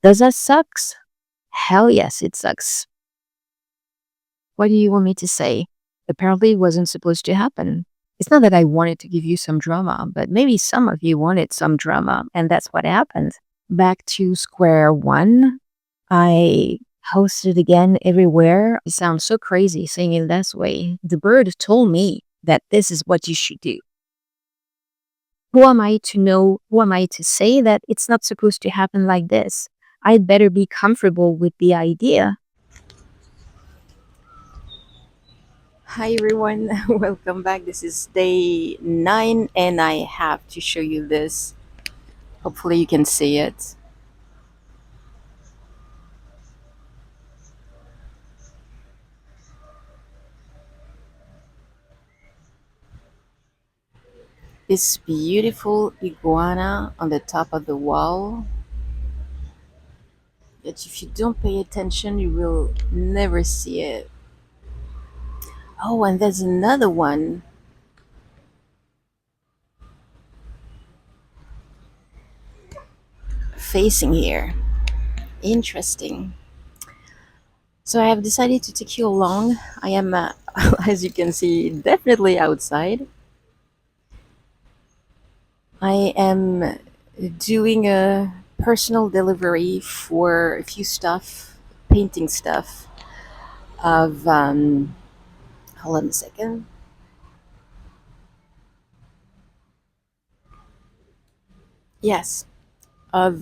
Does that sucks? Hell yes, it sucks. What do you want me to say? Apparently, it wasn't supposed to happen. It's not that I wanted to give you some drama, but maybe some of you wanted some drama, and that's what happened. Back to square one. I hosted again everywhere. It sounds so crazy saying it this way. The bird told me that this is what you should do. Who am I to know? Who am I to say that it's not supposed to happen like this? I'd better be comfortable with the idea. Hi everyone, welcome back. This is day 9 and I have to show you this. Hopefully you can see it. This beautiful iguana on the top of the wall that if you don't pay attention you will never see it. Oh, and there's another one facing here. Interesting. So I have decided to take you along. I am, as you can see, definitely outside. I am doing a personal delivery for a few stuff, painting stuff of, hold on a second. Yes, of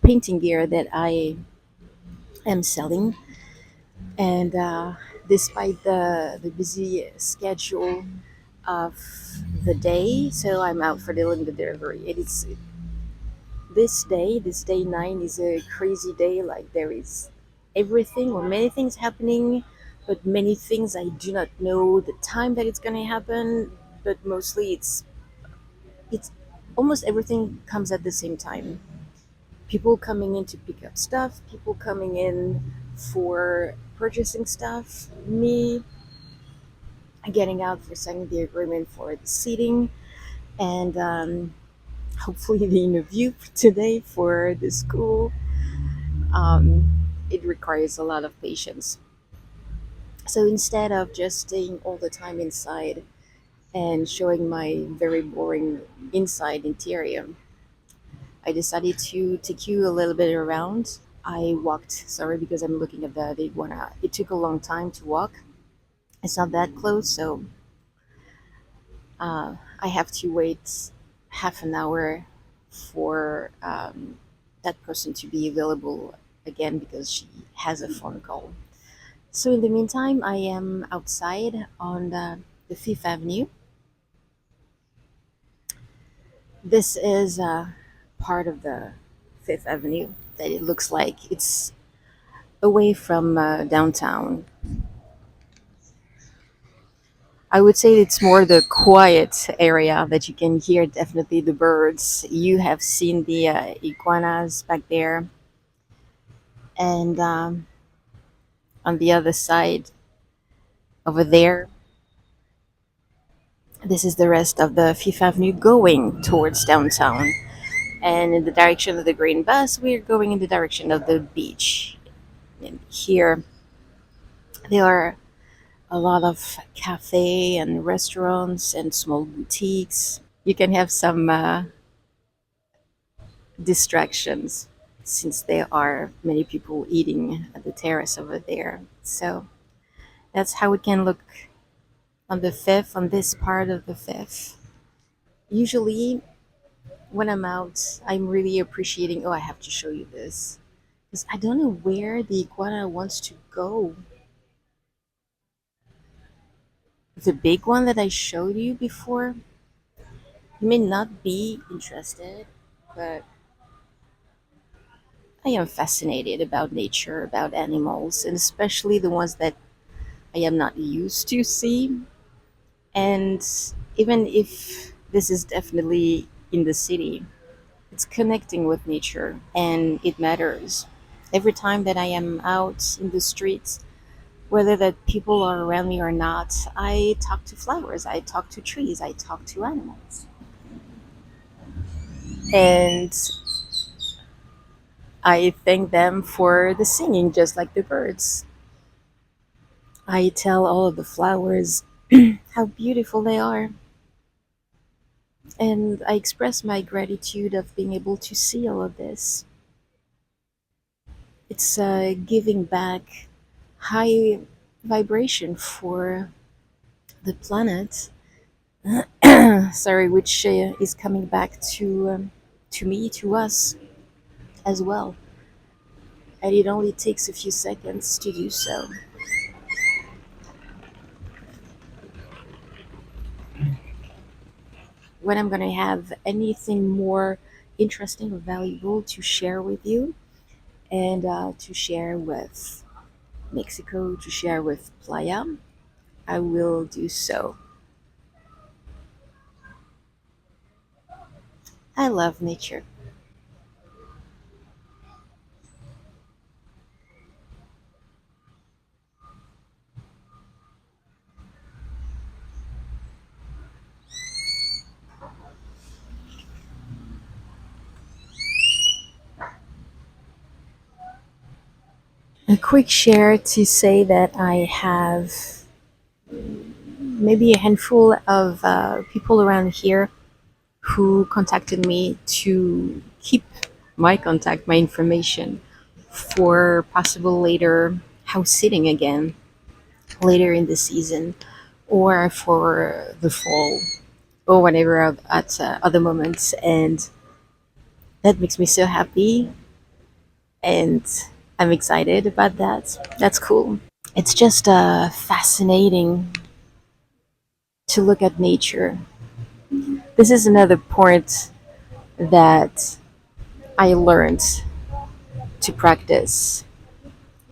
painting gear that I am selling. And despite the busy schedule of the day, so I'm out for doing the delivery. It is this day 9 is a crazy day. Like there is everything or many things happening, but many things I do not know the time that it's gonna happen. But mostly it's almost everything comes at the same time. People coming in to pick up stuff, people coming in for purchasing stuff, me getting out for signing the agreement for the seating, and hopefully the interview today for the school. Um, it requires a lot of patience. So instead of just staying all the time inside and showing my very boring inside interior, I decided to take you a little bit around. I walked, sorry, because I'm looking at the iguana. It took a long time to walk. It's not that close, so I have to wait half an hour for that person to be available again because she has a phone call. So in the meantime, I am outside on the Fifth Avenue. This is part of the Fifth Avenue that it looks like it's away from downtown. I would say it's more the quiet area that you can hear definitely the birds. You have seen the iguanas back there, and on the other side over there, this is the rest of the Fifth Avenue going towards downtown. And in the direction of the green bus, we're going in the direction of the beach. And here, there are a lot of cafe and restaurants and small boutiques. You can have some distractions since there are many people eating at the terrace over there. So that's how it can look on the fifth, on this part of the fifth. Usually, when I'm out, I'm really appreciating. Oh, I have to show you this because I don't know where the iguana wants to go. The big one that I showed you before, you may not be interested, but I am fascinated about nature, about animals, and especially the ones that I am not used to see. And even if this is definitely in the city, it's connecting with nature and it matters. Every time that I am out in the streets, whether that people are around me or not, I talk to flowers, I talk to trees, I talk to animals. And I thank them for the singing, just like the birds. I tell all of the flowers how beautiful they are, and I express my gratitude of being able to see all of this. It's giving back high vibration for the planet. Sorry, which is coming back to me, to us as well, and it only takes a few seconds to do so. When I'm gonna have anything more interesting or valuable to share with you, and to share with Mexico, to share with Playa, I will do so. I love nature. A quick share to say that I have maybe a handful of people around here who contacted me to keep my contact, my information for possible later house sitting again later in the season or for the fall or whatever at other moments. And that makes me so happy, and I'm excited about that. That's cool. It's just fascinating to look at nature. This is another point that I learned to practice.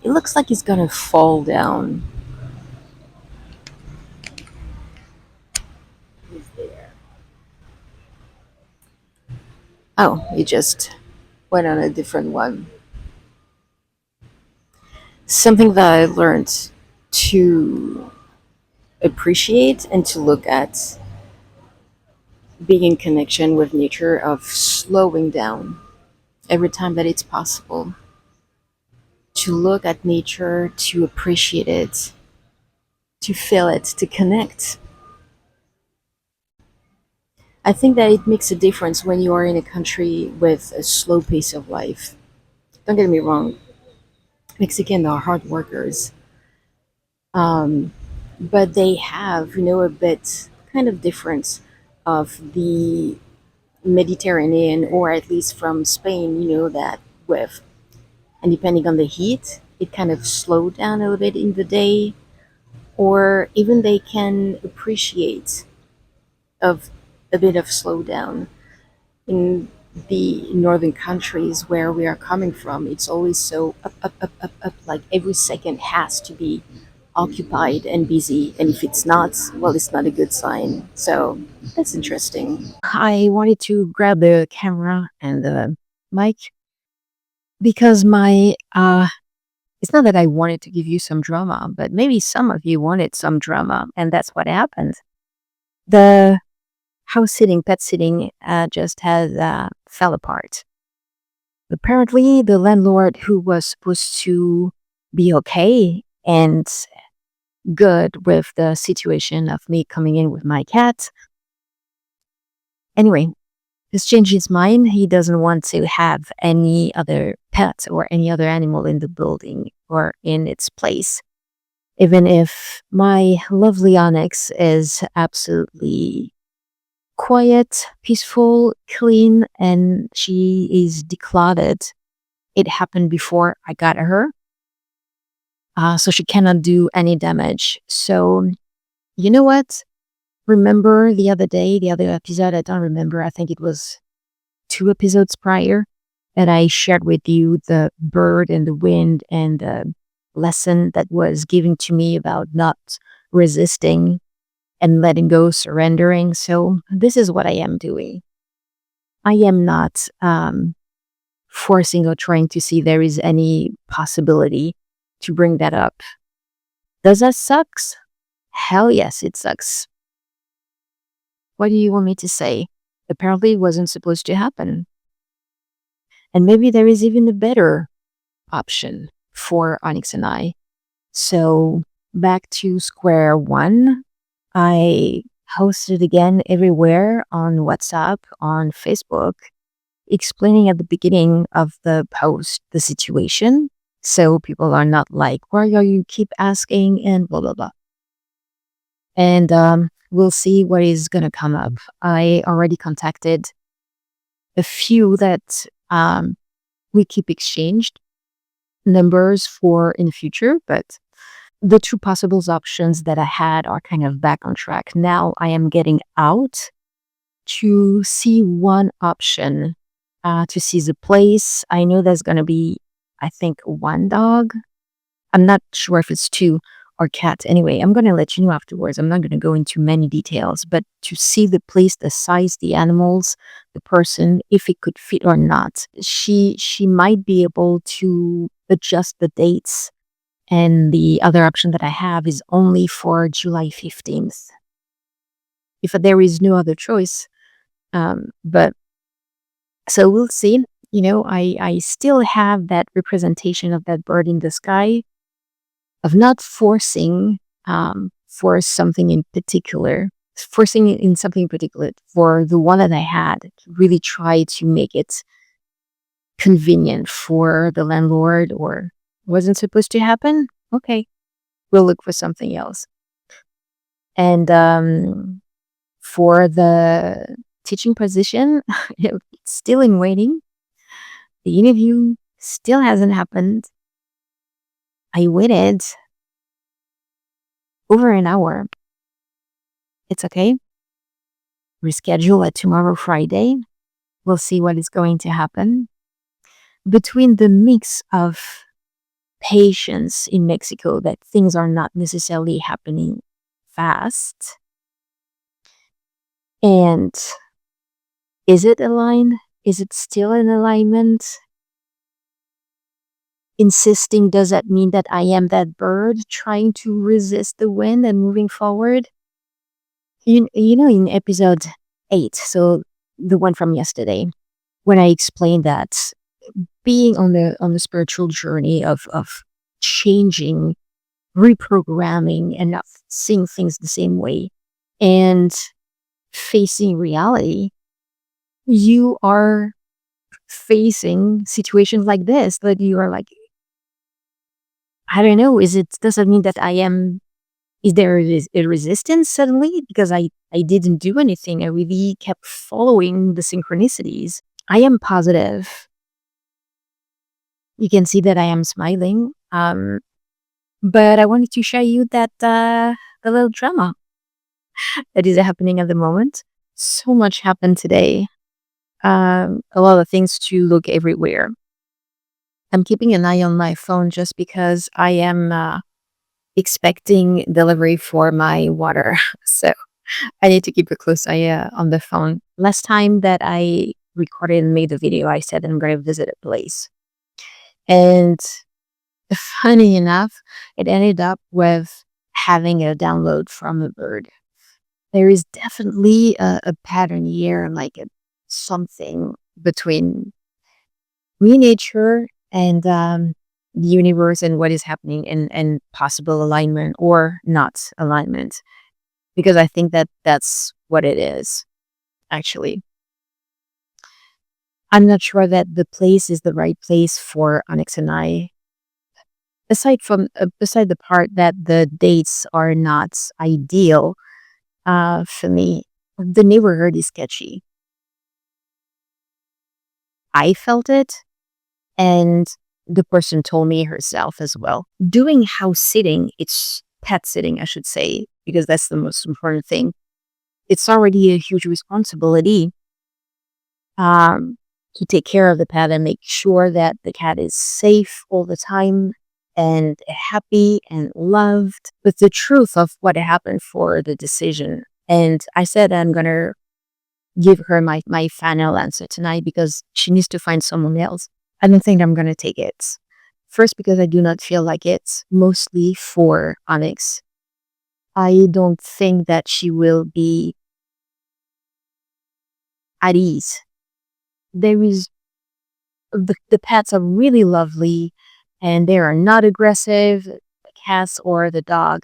It looks like he's gonna fall down. Oh, he just went on a different one. Something that I learned to appreciate and to look at being in connection with nature, of slowing down every time that it's possible, to look at nature, to appreciate it, to feel it, to connect. I think that it makes a difference when you are in a country with a slow pace of life. Don't get me wrong, Mexicans are hard workers, um, but they have, a bit kind of difference of the Mediterranean, or at least from Spain, that with, and depending on the heat, it kind of slowed down a little bit in the day, or even they can appreciate of a bit of slowdown. In the northern countries where we are coming from, it's always so up, up, up, up, up. Like every second has to be occupied and busy. And if it's not, well, it's not a good sign. So that's interesting. I wanted to grab the camera and the mic because it's not that I wanted to give you some drama, but maybe some of you wanted some drama, and that's what happened. The house sitting, pet sitting, just has fell apart. Apparently, the landlord, who was supposed to be okay and good with the situation of me coming in with my cat, anyway, has changed his mind. He doesn't want to have any other pet or any other animal in the building or in its place. Even if my lovely Onyx is absolutely quiet, peaceful, clean, and she is decluttered. It happened before I got her, so she cannot do any damage. So, you know what? Remember the other day, the other episode? I don't remember. I think it was 2 episodes prior that I shared with you the bird and the wind and the lesson that was given to me about not resisting and letting go, surrendering. So this is what I am doing. I am not forcing or trying to see there is any possibility to bring that up. Does that sucks? Hell yes, it sucks. What do you want me to say? Apparently, it wasn't supposed to happen. And maybe there is even a better option for Onyx and I. So back to square one. I posted again everywhere on WhatsApp, on Facebook, explaining at the beginning of the post the situation. So people are not like, why are you keep asking and blah, blah, blah. And we'll see what is going to come up. I already contacted a few that we keep exchanged numbers for in the future, but the two possible options that I had are kind of back on track. Now I am getting out to see one option, to see the place. I know there's going to be, I think, one dog. I'm not sure if it's two or cat. Anyway, I'm going to let you know afterwards. I'm not going to go into many details, but to see the place, the size, the animals, the person, if it could fit or not. She might be able to adjust the dates. And the other option that I have is only for July 15th. If there is no other choice. But so we'll see. I still have that representation of that bird in the sky, of not forcing for something in particular, forcing it in something in particular for the one that I had, to really try to make it convenient for the landlord, or wasn't supposed to happen. Okay, we'll look for something else. And for the teaching position, it's still in waiting. The interview still hasn't happened. I waited over an hour. It's okay. Reschedule it tomorrow, Friday. We'll see what is going to happen. Between the mix of patience in Mexico, that things are not necessarily happening fast, and is it aligned? Is it still in alignment? Insisting, does that mean that I am that bird trying to resist the wind and moving forward? In episode 8, so the one from yesterday, when I explained that being on the spiritual journey of changing, reprogramming, and not seeing things the same way, and facing reality, you are facing situations like this that you are like, I don't know, does that mean that is there a resistance suddenly? Because I didn't do anything. I really kept following the synchronicities. I am positive. You can see that I am smiling. But I wanted to show you that the little drama that is happening at the moment. So much happened today. A lot of things to look everywhere. I'm keeping an eye on my phone just because I am expecting delivery for my water. So I need to keep a close eye on the phone. Last time that I recorded and made the video, I said I'm going to visit a place. And funny enough, it ended up with having a download from a bird. There is definitely a pattern here, like something between me, nature, and the universe, and what is happening, and possible alignment or not alignment. Because I think that that's what it is, actually. I'm not sure that the place is the right place for Onyx and I. Beside the part that the dates are not ideal for me, the neighborhood is sketchy. I felt it, and the person told me herself as well. Doing house sitting, it's pet sitting, I should say, because that's the most important thing. It's already a huge responsibility to take care of the pet and make sure that the cat is safe all the time and happy and loved. But the truth of what happened for the decision, and I said I'm going to give her my final answer tonight because she needs to find someone else. I don't think I'm going to take it. First, because I do not feel like it's mostly for Onyx. I don't think that she will be at ease. There is the pets are really lovely and they are not aggressive, the cats or the dog,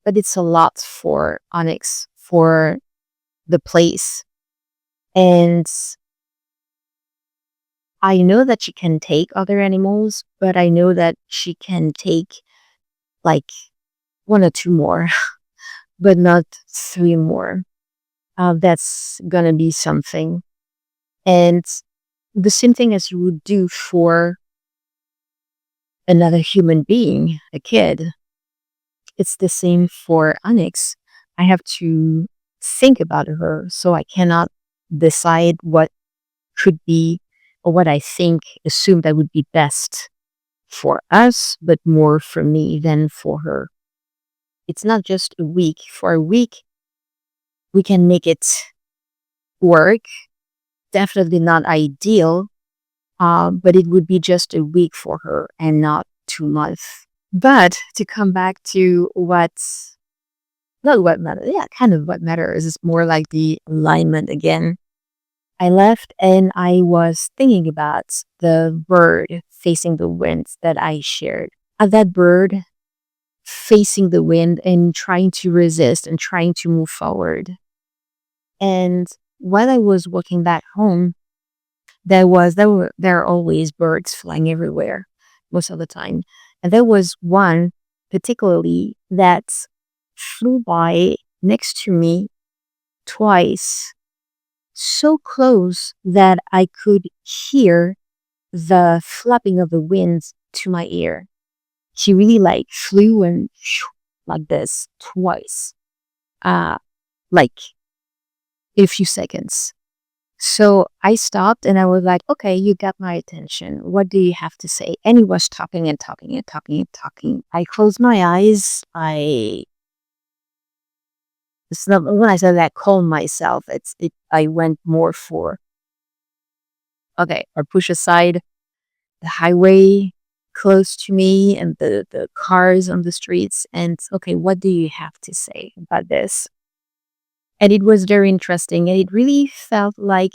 but it's a lot for Onyx, for the place. And I know that she can take other animals, but I know that she can take like one or two more, but not three more. That's gonna be something. And the same thing as you would do for another human being, a kid. It's the same for Onyx. I have to think about her, so I cannot decide what could be or what I think, assume that would be best for us, but more for me than for her. It's not just a week. For a week, we can make it work. Definitely not ideal, but it would be just a week for her and not 2 months. But to come back to what's not what matters, yeah, kind of what matters is more like the alignment again. I left and I was thinking about the bird facing the wind that I shared. That bird facing the wind and trying to resist and trying to move forward. And while I was walking back home, there are always birds flying everywhere most of the time. And there was one particularly that flew by next to me twice, so close that I could hear the flapping of the winds to my ear. She really like flew and like this twice, uh, like in a few seconds. So I stopped and I was like, okay, you got my attention. What do you have to say? And he was talking and talking and talking and talking. I closed my eyes. It's not when I said that, calm myself. I went more for, okay, or push aside the highway close to me and the cars on the streets. And okay, what do you have to say about this? And it was very interesting. And it really felt like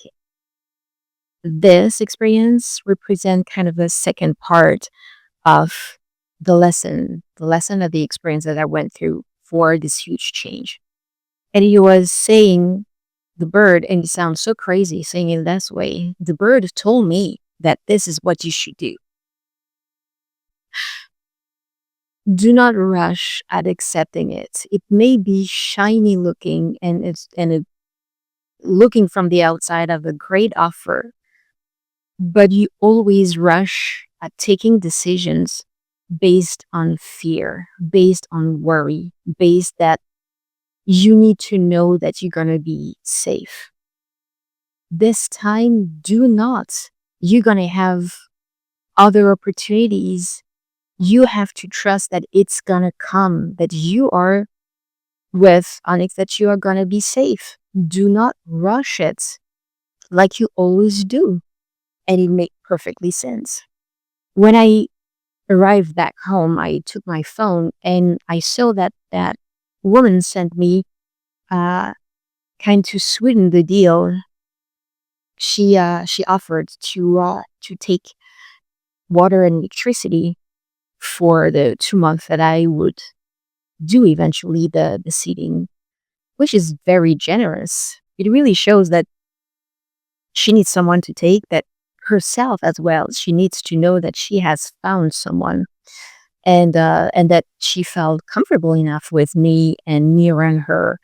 this experience represent kind of the second part of the lesson of the experience that I went through for this huge change. And he was saying, the bird, and it sounds so crazy saying it this way, the bird told me that this is what you should do. Do not rush at accepting it. It may be shiny looking looking from the outside of a great offer, but you always rush at taking decisions based on fear, based on worry, based that you need to know that you're going to be safe. This time, do not. You're going to have other opportunities. You have to trust that it's going to come, that you are with Onyx, that you are going to be safe. Do not rush it like you always do. And it made perfectly sense. When I arrived back home, I took my phone and I saw that that woman sent me uh, kind to sweeten the deal. She offered to take water and electricity for the 2 months that I would do eventually the seeding, which is very generous. It really shows that she needs someone to take that herself as well. She needs to know that she has found someone and that she felt comfortable enough with me and me around her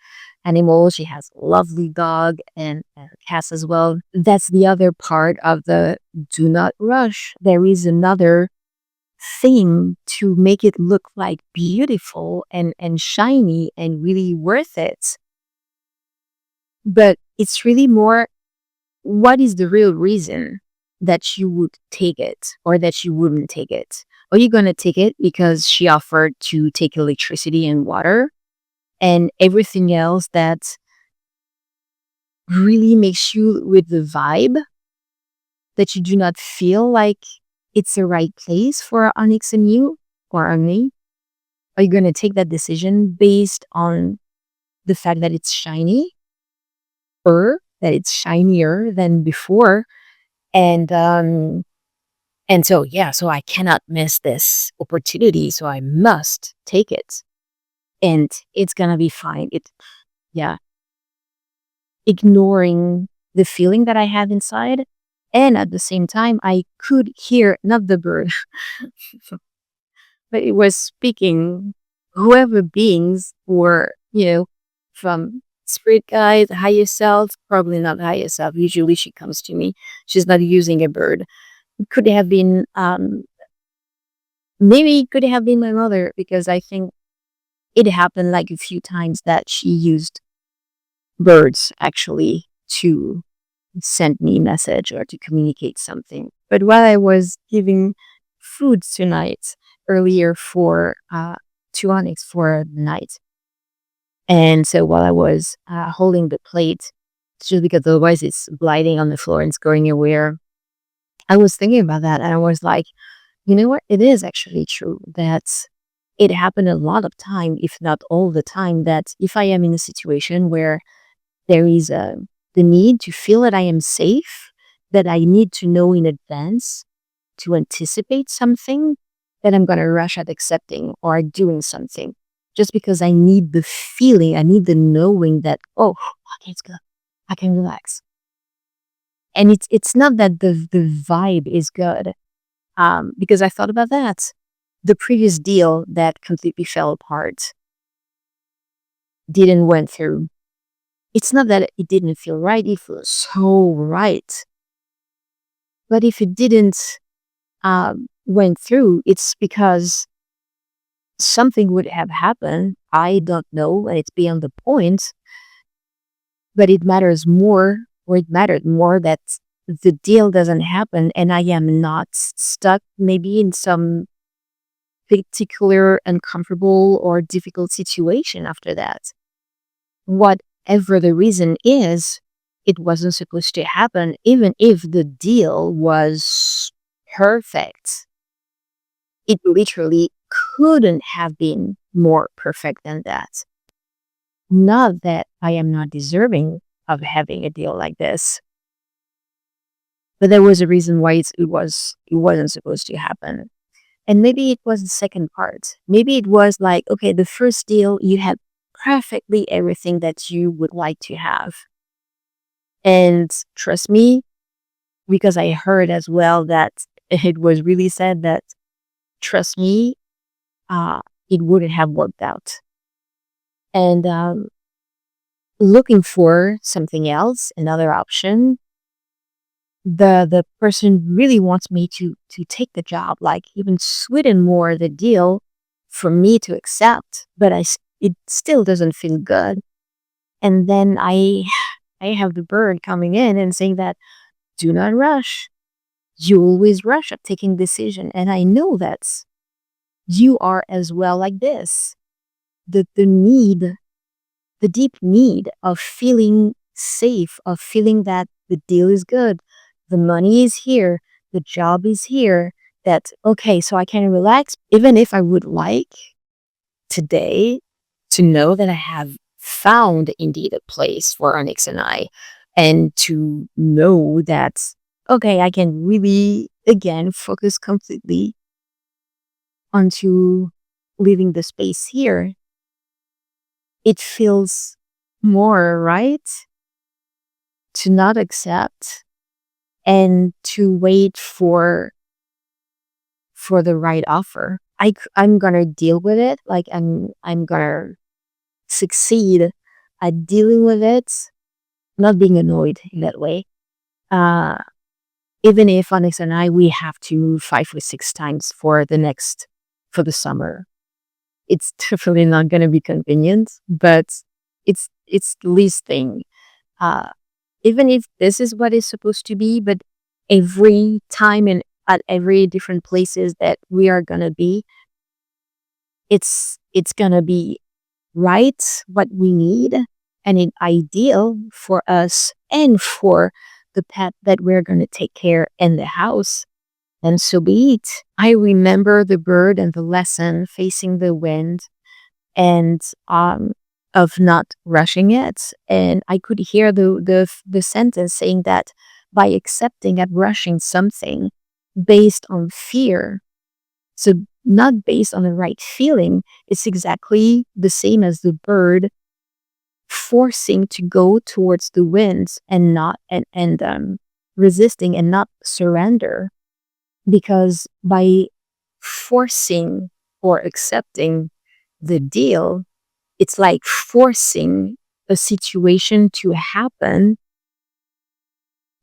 animals. She has a lovely dog and cats as well. That's the other part of the do not rush. There is another thing to make it look like beautiful and shiny and really worth it. But it's really more, what is the real reason that you would take it or that you wouldn't take it? Are you going to take it because she offered to take electricity and water and everything else that really makes you with the vibe that you do not feel like it's the right place for Onyx and you or on me? Are you going to take that decision based on the fact that it's shiny or that it's shinier than before? And And so, yeah, so I cannot miss this opportunity. So I must take it, and it's going to be fine. Yeah, ignoring the feeling that I had inside. And at the same time, I could hear not the bird, but it was speaking, whoever beings were, from spirit guides, higher self, probably not higher self. Usually she comes to me. She's not using a bird. It could have been, maybe it could have been my mother, because I think it happened like a few times that she used birds actually to send me a message or to communicate something. But while I was giving food tonight, earlier for to Onyx for the night, and so while I was holding the plate, just because otherwise it's gliding on the floor and it's going everywhere, I was thinking about that, and I was like, you know what? It is actually true that it happened a lot of time, if not all the time, that if I am in a situation where there is the need to feel that I am safe, that I need to know in advance to anticipate something, that I'm going to rush at accepting or doing something just because I need the feeling, I need the knowing that, oh, okay, it's good. I can relax. And it's not that the vibe is good. Because I thought about that. The previous deal that completely fell apart didn't went through. It's not that it didn't feel right, it feels so right. But if it didn't went through, it's because something would have happened. I don't know, and it's beyond the point. But it matters more, or it mattered more, that the deal doesn't happen and I am not stuck maybe in some particular uncomfortable or difficult situation after that. Whatever the reason is, it wasn't supposed to happen, even if the deal was perfect. It literally couldn't have been more perfect than that. Not that I am not deserving of having a deal like this, but there was a reason why it wasn't supposed to happen. And maybe it was the second part. Maybe it was like, okay, the first deal, you had perfectly everything that you would like to have. And trust me, because I heard as well that it was really said that, trust me, uh, it wouldn't have worked out. And looking for something else, another option, the person really wants me to take the job, like even sweeten more the deal for me to accept, but it still doesn't feel good. And then I have the bird coming in and saying that, do not rush. You always rush at taking decision, and I know that you are as well like this. The deep need of feeling safe, of feeling that the deal is good, the money is here, the job is here, that, okay, so I can relax, even if I would like today to know that I have found indeed a place for Onyx and I, and to know that, okay, I can really, again, focus completely onto leaving the space here. It feels more right to not accept and to wait for the right offer. I'm gonna deal with it. Like I'm gonna succeed at dealing with it, not being annoyed in that way. Uh, Even if Onyx and I, we have to move 5 or 6 times for the summer. It's definitely not gonna be convenient, but it's the least thing. Uh, Even if this is what it's supposed to be, but every time and at every different places that we are gonna be, it's gonna be right what we need, and it ideal for us and for the pet that we're gonna take care in the house. And so be it. I remember the bird and the lesson facing the wind, and of not rushing it. And I could hear the sentence saying that by accepting and rushing something, based on fear. So, not based on the right feeling. It's exactly the same as the bird forcing to go towards the winds and not and resisting and not surrender, because by forcing or accepting the deal, it's like forcing a situation to happen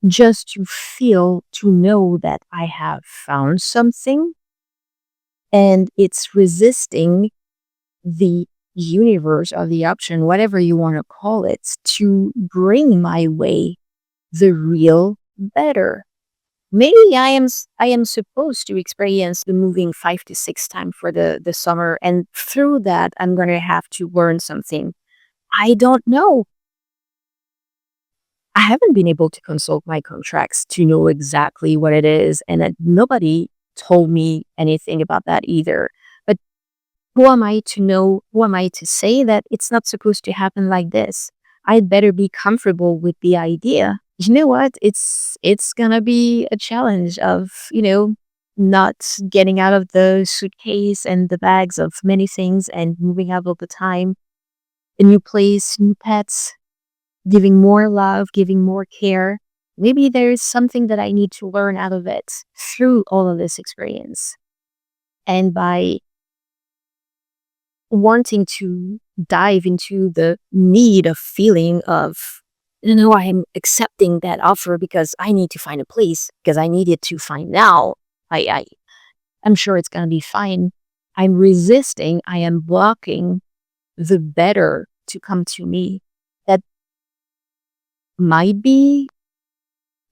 just to feel, to know that I have found something, and it's resisting the universe or the option, whatever you want to call it, to bring my way the real better. Maybe I am supposed to experience the moving 5 to 6 times for the summer, and through that I'm gonna have to learn something. I don't know. I haven't been able to consult my contracts to know exactly what it is, and nobody told me anything about that either. But who am I to know? Who am I to say that it's not supposed to happen like this? I'd better be comfortable with the idea. You know what? It's gonna be a challenge of, not getting out of the suitcase and the bags of many things and moving out all the time. A new place, new pets, giving more love, giving more care. Maybe there is something that I need to learn out of it through all of this experience. And by wanting to dive into the need of feeling of, I am accepting that offer because I need to find a place, because I need it to find now. I'm sure it's going to be fine. I'm resisting. I am blocking the better to come to me. That might be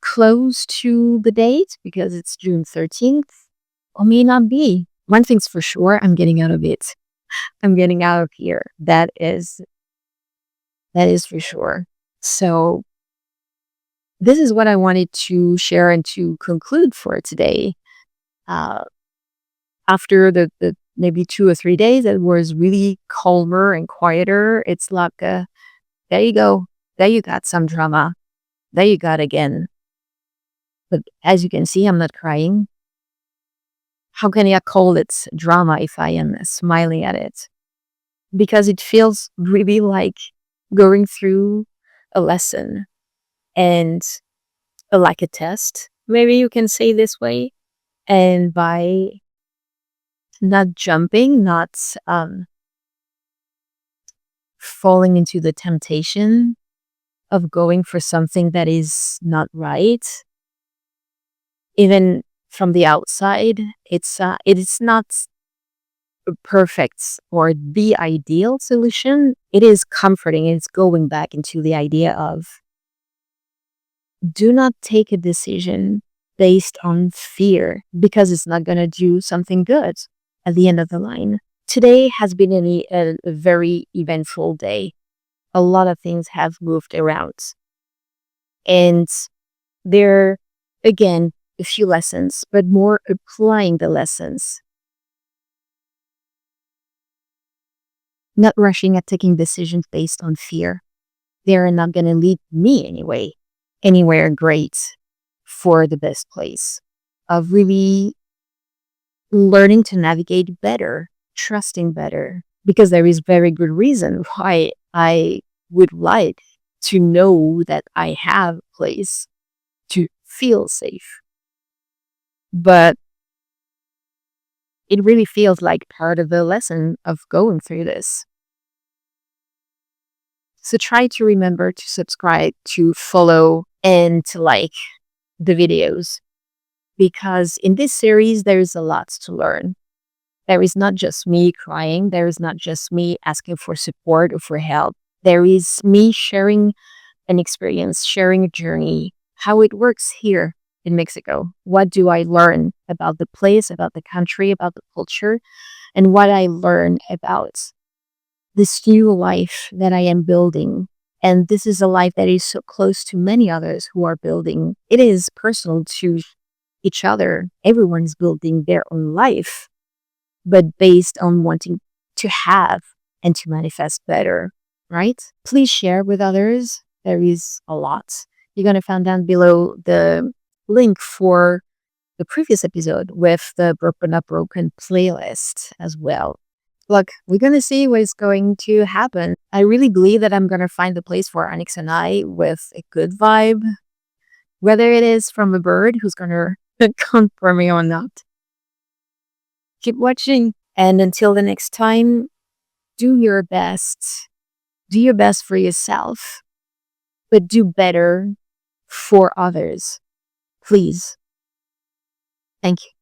close to the date because it's June 13th, or may not be. One thing's for sure, I'm getting out of it. I'm getting out of here. That is for sure. So this is what I wanted to share and to conclude for today. Uh, After the maybe 2 or 3 days, it was really calmer and quieter. It's like, there you go. There you got some drama. There you got again. But as you can see, I'm not crying. How can I call it drama if I am smiling at it? Because it feels really like going through a lesson and like a test. Maybe you can say this way. And by not jumping, not falling into the temptation of going for something that is not right, even from the outside, it is not perfect or the ideal solution. It is comforting. It's going back into the idea of, do not take a decision based on fear, because it's not going to do something good at the end of the line. Today has been a very eventful day. A lot of things have moved around. And there, again, a few lessons, but more applying the lessons. Not rushing at taking decisions based on fear. They're not going to lead me anywhere great for the best place. Of really learning to navigate better, trusting better, because there is very good reason why I would like to know that I have a place to feel safe. But it really feels like part of the lesson of going through this. So try to remember to subscribe, to follow, and to like the videos, because in this series, there is a lot to learn. There is not just me crying. There is not just me asking for support or for help. There is me sharing an experience, sharing a journey, how it works here in Mexico. What do I learn about the place, about the country, about the culture, and what I learn about this new life that I am building. And this is a life that is so close to many others who are building. It is personal to each other. Everyone's building their own life, but based on wanting to have and to manifest better, right? Please share with others. There is a lot. You're going to find down below the link for the previous episode with the Broken Up Broken playlist as well. Look, we're going to see what's going to happen. I really believe that I'm going to find the place for Onyx and I with a good vibe, whether it is from a bird who's going to confirm me or not. Keep watching. And until the next time, do your best. Do your best for yourself, but do better for others. Please. Thank you.